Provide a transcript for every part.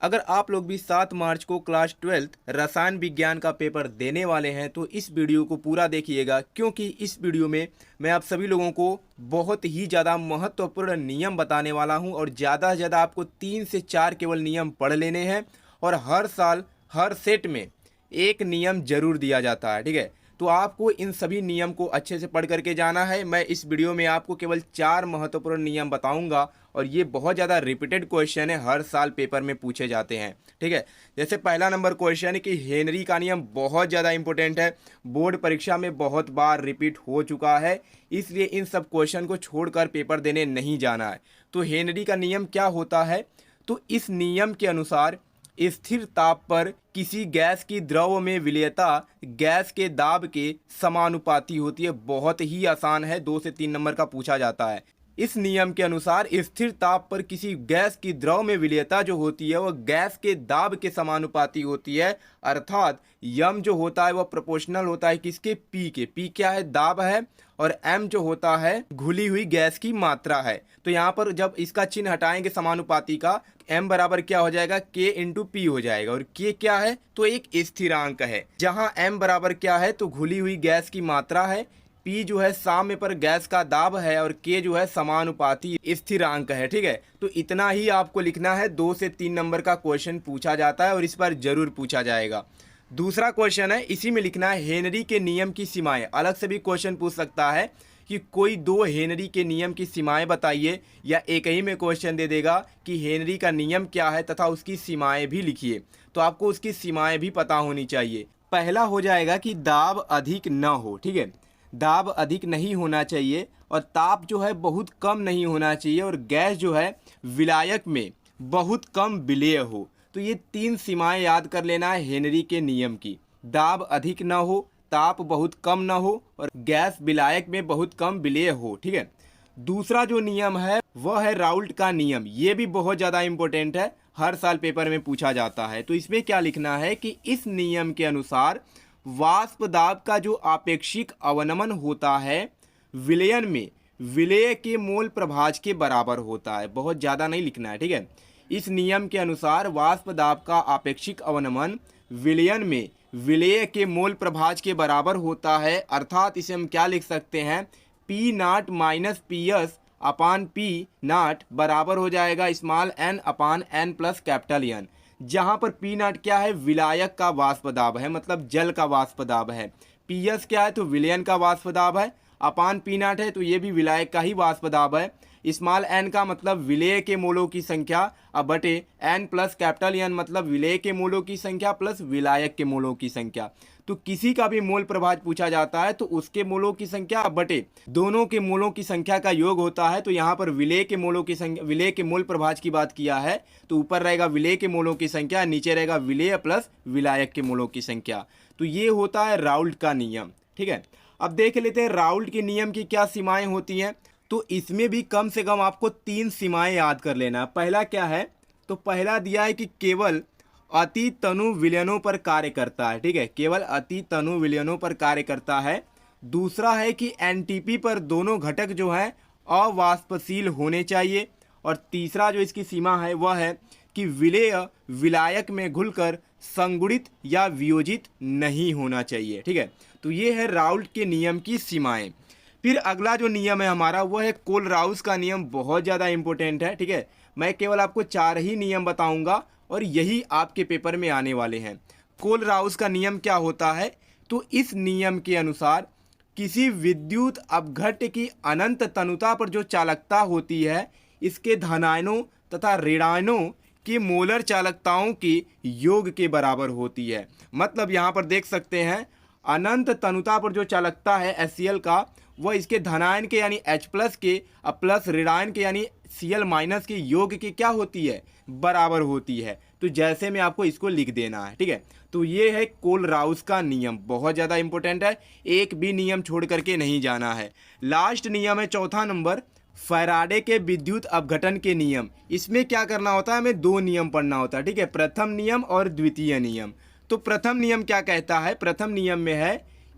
अगर आप लोग भी 7 मार्च को क्लास 12th रसायन विज्ञान का पेपर देने वाले हैं तो इस वीडियो को पूरा देखिएगा, क्योंकि इस वीडियो में मैं आप सभी लोगों को बहुत ही ज़्यादा महत्वपूर्ण नियम बताने वाला हूं और ज़्यादा से ज़्यादा आपको 3 से 4 केवल नियम पढ़ लेने हैं और हर साल हर सेट में एक नियम जरूर दिया जाता है। ठीक है, तो आपको इन सभी नियम को अच्छे से पढ़ करके जाना है। मैं इस वीडियो में आपको केवल 4 महत्वपूर्ण नियम बताऊंगा और ये बहुत ज़्यादा रिपीटेड क्वेश्चन है, हर साल पेपर में पूछे जाते हैं। ठीक है, जैसे पहला नंबर क्वेश्चन है कि हेनरी का नियम बहुत ज़्यादा इंपॉर्टेंट है, बोर्ड परीक्षा में बहुत बार रिपीट हो चुका है, इसलिए इन सब क्वेश्चन को छोड़कर पेपर देने नहीं जाना है। तो हेनरी का नियम क्या होता है? तो इस नियम के अनुसार स्थिर ताप पर किसी गैस की द्रव में विलेयता गैस के दाब के समानुपाती होती है। बहुत ही आसान है, 2 से 3 नंबर का पूछा जाता है। इस नियम के अनुसार स्थिर ताप पर किसी गैस की द्रव में विलेयता जो होती है वह गैस के दाब के समानुपाती होती है, अर्थात यम जो होता है वह प्रोपोर्शनल होता है किसके? पी के। पी क्या है? दाब है, और एम जो होता है घुली हुई गैस की मात्रा है। तो यहाँ पर जब इसका चिन्ह हटाएंगे समानुपाती का, एम बराबर क्या हो जाएगा? के इंटू पी हो जाएगा। और के क्या है? तो एक स्थिरांक है। जहाँ एम बराबर क्या है? तो घुली हुई गैस की मात्रा है, पी जो है साम्य पर गैस का दाब है, और के जो है समानुपाती स्थिरांक है। ठीक है, तो इतना ही आपको लिखना है। 2 से 3 नंबर का क्वेश्चन पूछा जाता है और इस पर जरूर पूछा जाएगा। दूसरा क्वेश्चन है, इसी में लिखना है हेनरी के नियम की सीमाएं। अलग से भी क्वेश्चन पूछ सकता है कि कोई 2 हेनरी के नियम की सीमाएं बताइए, या एक ही में क्वेश्चन दे देगा कि हेनरी का नियम क्या है तथा उसकी सीमाएं भी लिखिए। तो आपको उसकी सीमाएं भी पता होनी चाहिए। पहला हो जाएगा कि दाब अधिक न हो। ठीक है, दाब अधिक नहीं होना चाहिए और ताप जो है बहुत कम नहीं होना चाहिए, और गैस जो है विलायक में बहुत कम विलेय हो। तो ये 3 सीमाएं याद कर लेना है हेनरी के नियम की। दाब अधिक न हो, ताप बहुत कम न हो, और गैस विलायक में बहुत कम विलेय हो। ठीक है, दूसरा जो नियम है वह है राउल्ट का नियम। ये भी बहुत ज़्यादा इंपॉर्टेंट है, हर साल पेपर में पूछा जाता है। तो इसमें क्या लिखना है कि इस नियम के अनुसार वाष्प दाब का जो आपेक्षिक अवनमन होता है विलयन में विलेय के मोल प्रभाज के बराबर होता है। बहुत ज़्यादा नहीं लिखना है। ठीक है, इस नियम के अनुसार वाष्प दाब का आपेक्षिक अवनमन विलयन में विलेय के मोल प्रभाज के बराबर होता है, अर्थात इसे हम क्या लिख सकते हैं? P naught minus P S upon P naught बराबर हो जाएगा small N upon N plus capital N. जहाँ पर पी नाट क्या है? विलायक का वाष्प दाब है, मतलब जल का वाष्प दाब है। पी एस क्या है? तो विलयन का वाष्प दाब है। अपान पी नाट है तो ये भी विलायक का ही वाष्प दाब है। स्मॉल एन का मतलब विलेय के मोलों की संख्या, अब बटे एन प्लस कैपिटल एन मतलब विलेय के मोलों की संख्या प्लस विलायक के मोलों की संख्या। तो किसी का भी मोल प्रभाज पूछा जाता है तो उसके मोलों की संख्या बटे दोनों के मोलों की संख्या का योग होता है। तो यहाँ पर विलेय के मोलों की संख्या, विलेय के मोल प्रभाज की बात किया है तो ऊपर रहेगा विलेय के मोलों की संख्या, नीचे रहेगा विलेय प्लस विलायक के मोलों की संख्या। तो ये होता है राउल्ट का नियम। ठीक है, अब देख लेते हैं राउल्ट के नियम की क्या सीमाएं होती हैं। तो इसमें भी कम से कम आपको 3 सीमाएं याद कर लेना। पहला क्या है? तो पहला दिया है कि केवल अति तनु विलयनों पर कार्य करता है। ठीक है, केवल अति तनु विलयनों पर कार्य करता है। दूसरा है कि एनटीपी पर दोनों घटक जो हैं अवाष्पशील होने चाहिए। और तीसरा जो इसकी सीमा है वह है कि विलेय विलायक में घुलकर संगुणित या वियोजित नहीं होना चाहिए। ठीक है, तो ये है राउल्ट के नियम की सीमाएं। फिर अगला जो नियम है हमारा वह है कोलराउस का नियम। बहुत ज़्यादा इंपॉर्टेंट है। ठीक है, मैं केवल आपको 4 ही नियम बताऊंगा और यही आपके पेपर में आने वाले हैं। कोलराउस का नियम क्या होता है? तो इस नियम के अनुसार किसी विद्युत अपघट्य की अनंत तनुता पर जो चालकता होती है इसके धनायनों तथा ऋणायनों की मोलर चालकताओं के योग के बराबर होती है। मतलब यहाँ पर देख सकते हैं अनंत तनुता पर जो चालकता है HCl का वह इसके धनायन के यानी H प्लस के प्लस ऋणायन के यानी Cl माइनस के योग की क्या होती है? बराबर होती है। तो जैसे में आपको इसको लिख देना है। ठीक है, तो ये है कोलराउस का नियम, बहुत ज़्यादा इंपॉर्टेंट है, एक भी नियम छोड़ करके नहीं जाना है। लास्ट नियम है चौथा नंबर, फैराडे के विद्युत अपघटन के नियम। इसमें क्या करना होता है? हमें 2 नियम पढ़ना होता है। ठीक है, प्रथम नियम और द्वितीय नियम। तो प्रथम नियम क्या कहता है? प्रथम नियम में है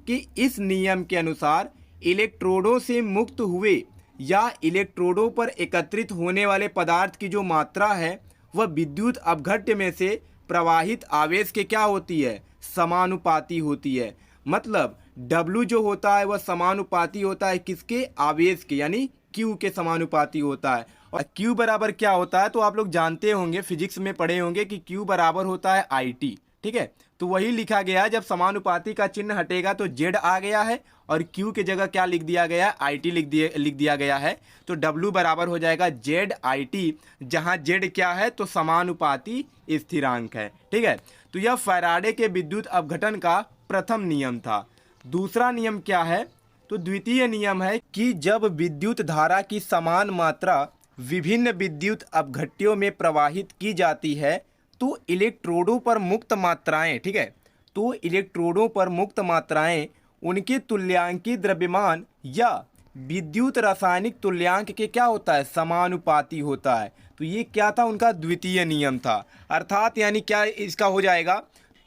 कि इस नियम के अनुसार इलेक्ट्रोडों से मुक्त हुए या इलेक्ट्रोडों पर एकत्रित होने वाले पदार्थ की जो मात्रा है वह विद्युत अपघट्य में से प्रवाहित आवेश के क्या होती है, समानुपाती होती है। मतलब W जो होता है वह समानुपाती होता है किसके, आवेश के, यानी Q के समानुपाती होता है। और Q बराबर क्या होता है, तो आप लोग जानते होंगे, फिजिक्स में पढ़े होंगे कि Q बराबर होता है IT। ठीक है, तो वही लिखा गया है, जब समानुपाती का चिन्ह हटेगा तो Z आ गया है और Q के जगह क्या लिख दिया गया है, IT लिख दिया गया है। तो W बराबर हो जाएगा ZIT, जहां Z क्या है, तो समानुपाती स्थिरांक है। ठीक है, तो यह फैराडे के विद्युत अपघटन का प्रथम नियम था। दूसरा नियम क्या है, तो द्वितीय नियम है कि जब विद्युत धारा की समान मात्रा विभिन्न विद्युत अपघट्यों में प्रवाहित की जाती है तो इलेक्ट्रोडों पर मुक्त मात्राएं, ठीक है, तो इलेक्ट्रोडों पर मुक्त मात्राएं उनके तुल्यांकी द्रव्यमान या विद्युत रासायनिक तुल्यांक के क्या होता है, समानुपाती होता है। तो ये क्या था, उनका द्वितीय नियम था। अर्थात यानी क्या इसका हो जाएगा,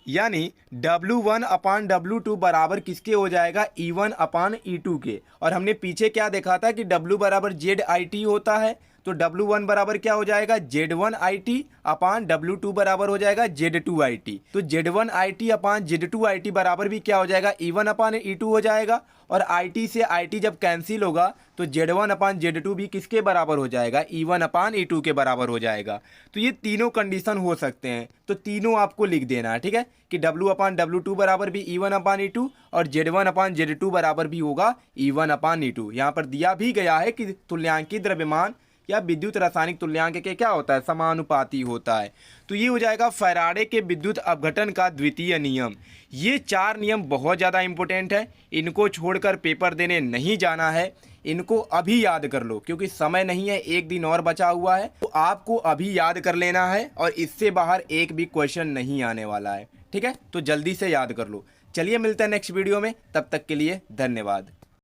यानी W1/W2 बराबर किसके हो जाएगा, E1/E2 के। और हमने पीछे क्या देखा था कि W बराबर ZIT होता है, तो W1 बराबर क्या हो जाएगा, Z1IT/W2 बराबर हो जाएगा Z2IT। तो Z1IT/Z2IT बराबर भी क्या हो जाएगा, E1/E2 हो जाएगा। और IT से IT जब कैंसिल होगा तो Z1/Z2 भी किसके बराबर हो जाएगा, E1/E2 के बराबर हो जाएगा। तो ये तीनों कंडीशन हो सकते हैं, तो तीनों आपको लिख देना है। ठीक है, कि W/W2 बराबर भी E1/E2 और Z1/Z2 बराबर भी होगा E1/E2। यहाँ पर दिया भी गया है कि तुल्यांकी द्रव्यमान या विद्युत रासायनिक तुल्यांक के क्या होता है, समानुपाती होता है। तो ये हो जाएगा फैराडे के विद्युत अपघटन का द्वितीय नियम। ये 4 नियम बहुत ज़्यादा इंपॉर्टेंट है, इनको छोड़कर पेपर देने नहीं जाना है। इनको अभी याद कर लो क्योंकि समय नहीं है, एक दिन और बचा हुआ है, तो आपको अभी याद कर लेना है और इससे बाहर एक भी क्वेश्चन नहीं आने वाला है। ठीक है, तो जल्दी से याद कर लो। चलिए मिलते हैं नेक्स्ट वीडियो में, तब तक के लिए धन्यवाद।